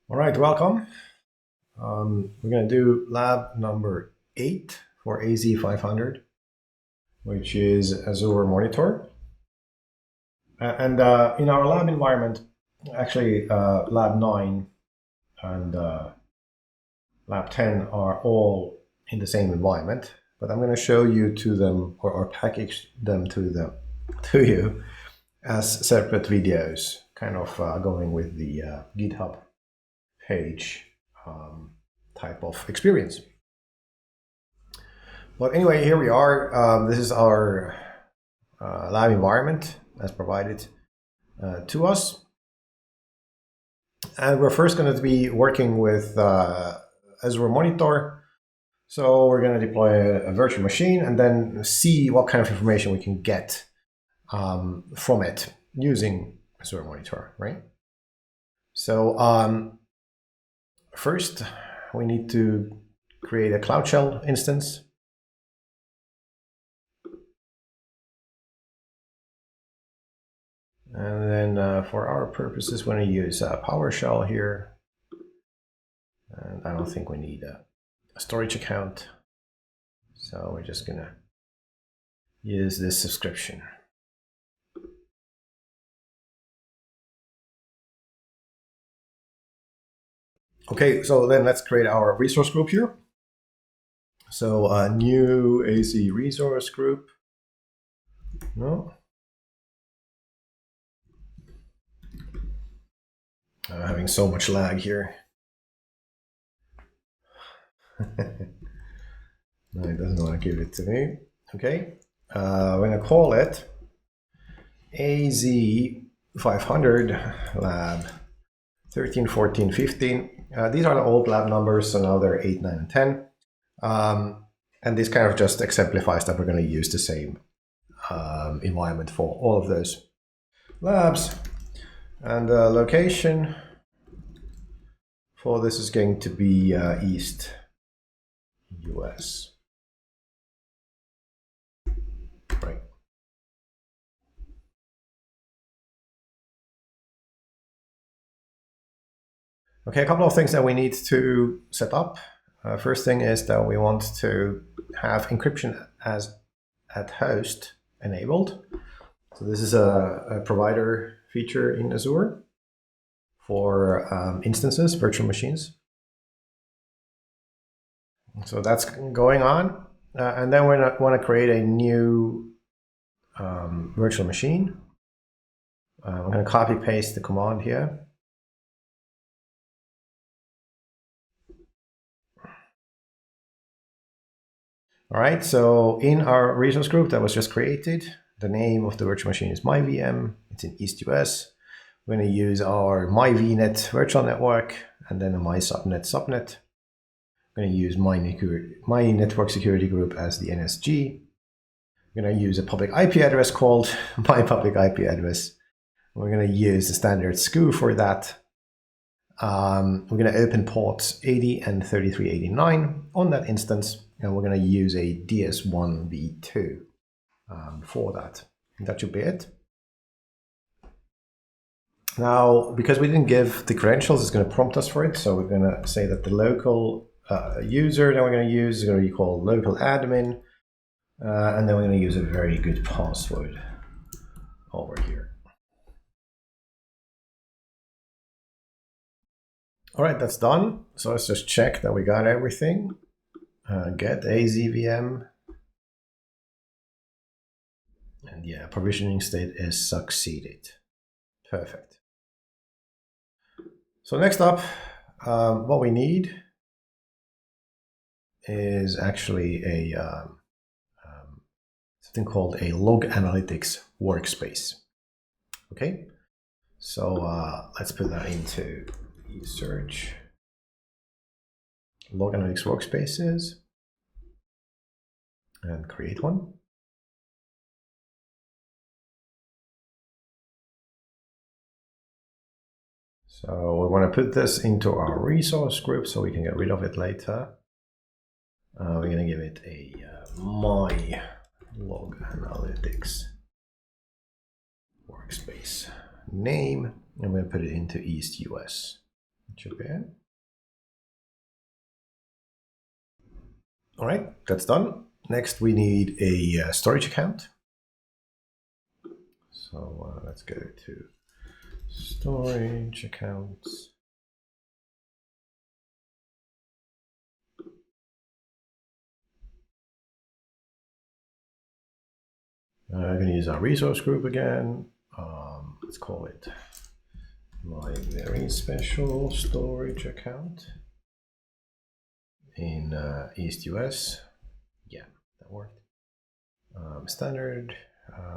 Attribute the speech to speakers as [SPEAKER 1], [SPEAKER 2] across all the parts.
[SPEAKER 1] All right, welcome. We're going to do lab number 8 for AZ-500, which is Azure Monitor. And in our lab environment, actually lab 9 and lab 10 are all in the same environment, but I'm going to show you to them or package them to you as separate videos, kind of going with the GitHub page type of experience. But anyway, here we are. This is our lab environment as provided to us. And we're first going to be working with Azure Monitor. So we're going to deploy a virtual machine and then see what kind of information we can get from it using Azure Monitor, right? So first, we need to create a Cloud Shell instance. And then for our purposes, we're going to use PowerShell here. And I don't think we need a storage account. So we're just going to use this subscription. Okay, so then let's create our resource group here. So a new AZ resource group. No. Having so much lag here. No, it doesn't want to give it to me. Okay, we're going to call it AZ-500 lab 13, 14, 15. These are the old lab numbers, so now they're 8, 9, and 10. And this kind of just exemplifies that we're going to use the same environment for all of those labs. And the location for this is going to be East US. Right. Okay, a couple of things that we need to set up. First thing is that we want to have encryption as at host enabled. So this is a provider feature in Azure for instances, virtual machines. So that's going on. And then we want to create a new virtual machine. I'm going to copy paste the command here. All right, so in our resource group that was just created, the name of the virtual machine is myVM. It's in East US. We're going to use our myVNet virtual network and then a mysubnet subnet. I'm going to use my network security group as the NSG. We're going to use a public IP address called my public IP address. We're going to use the standard SKU for that. We're going to open ports 80 and 3389 on that instance, and we're going to use a DS1v2 for that. That should be it. Now, because we didn't give the credentials, it's going to prompt us for it. So we're going to say that the local user that we're going to use is going to be called local admin. And then we're going to use a very good password over here. All right, that's done. So let's just check that we got everything. Get AZVM. And yeah, provisioning state is succeeded. Perfect. So next up, what we need is actually a something called a log analytics workspace. Okay, so let's put that into search log analytics workspaces and create one. So we want to put this into our resource group so we can get rid of it later. We're going to give it a my log analytics workspace name, and we'll put it into East US. Should be in. All right, that's done. Next, we need a storage account. So let's go to storage accounts. I'm going to use our resource group again. Let's call it my very special storage account in East US. Yeah, that worked. Standard.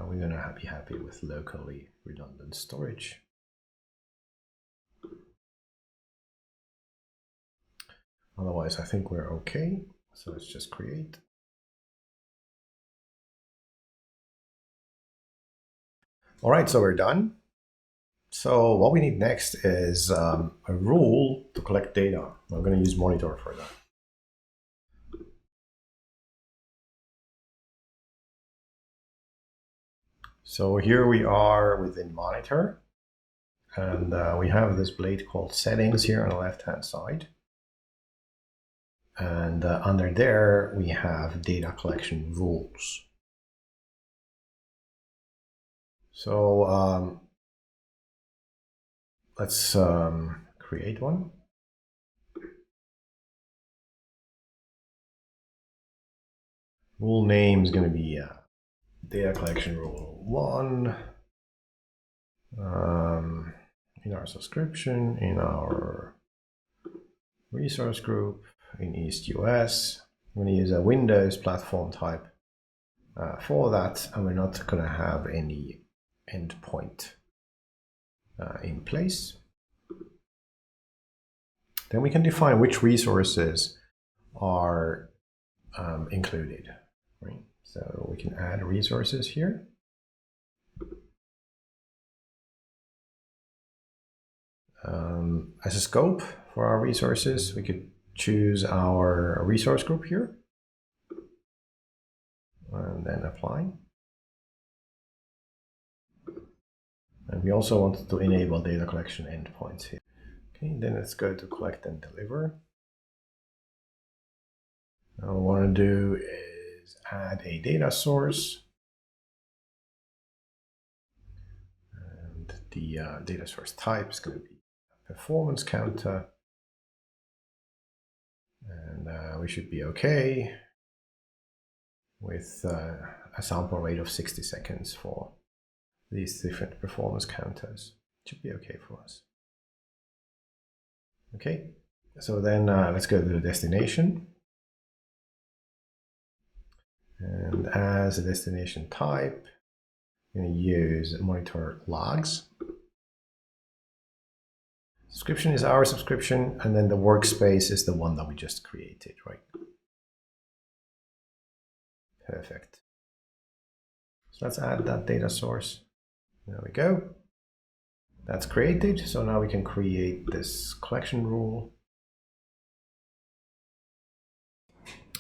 [SPEAKER 1] We're going to be happy with locally redundant storage. Otherwise, I think we're okay. So let's just create. All right, so we're done. So what we need next is a rule to collect data. I'm going to use monitor for that. So here we are within monitor, and we have this blade called settings here on the left-hand side. And under there, we have data collection rules. So let's create one. Rule name is going to be data collection rule 1. In our subscription, in our resource group, in East US. I'm going to use a Windows platform type for that, and we're not going to have any endpoint in place. Then we can define which resources are included, right? So we can add resources here. As a scope for our resources, we could choose our resource group here and then apply. And we also want to enable data collection endpoints here. Okay, then let's go to collect and deliver. Now what we want to do is add a data source. And the data source type is going to be a performance counter. And we should be okay with a sample rate of 60 seconds for these different performance counters. It should be okay for us. Okay, so then let's go to the destination. And as a destination type, I'm going to use monitor logs. Subscription is our subscription, and then the workspace is the one that we just created, right? Perfect. So let's add that data source. There we go. That's created. So now we can create this collection rule.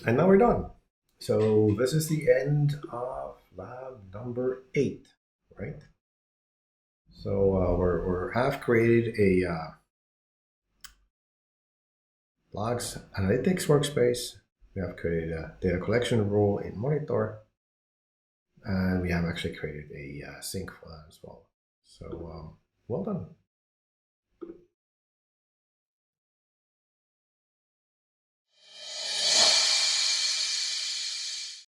[SPEAKER 1] And now we're done. So this is the end of lab number 8, right? So we're have created a logs analytics workspace. We have created a data collection rule in monitor. And we have actually created a sync for that as well. So well done.